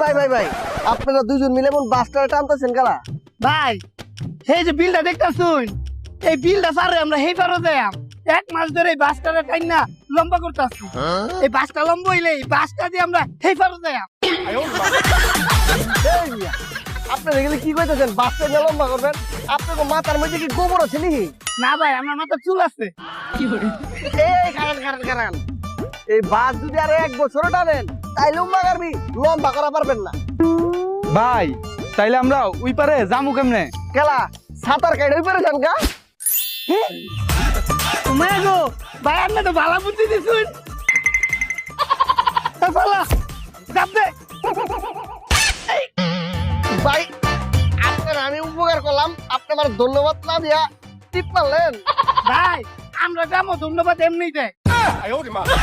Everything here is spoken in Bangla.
ভাই ভাই ভাই, আপনারা দুজন মিলে এমন বাসটা টানতেছেন কালা? ভাই এই যে বিলটা দেখতাছুন, এই বিলটা সারে আমরা হেই পারো যাইম। 1 মাস ধরে এই বাসটারে টাইন না লম্বা করতেছি। এই বাসটা লম্বা হইলে এই বাসটা দিয়ে আমরা হেই পারো যাইম। আপনারা এগুলো কি কইতেছেন? বাসটা নিয়ে লম্বা করবেন? আপনার মাথার মধ্যে কি গোবর আছে নাকি? না ভাই, আমার মাথা চুল আছে। এই কারণ এই বাস যদি আর 1 বছর টানেন তাই লম্বা করবি, লম্বা করা পারবেন না ভাই। তাইলে আমরা ওই পারে জামু কেমনে? কেলা সাঁতার কাইড হয়ে পেরেছেন গা? তোমায় গো ভাই, আপনি তো ভালো বুদ্ধি দিছুন। চলা চাপ দে ভাই, আপনার আমি উপকার করলাম, আপনি আমার ধন্যবাদ না দিয়া টিপ মারলেন। ভাই। আমরা যাবো, ধন্যবাদ এমনি দেয়।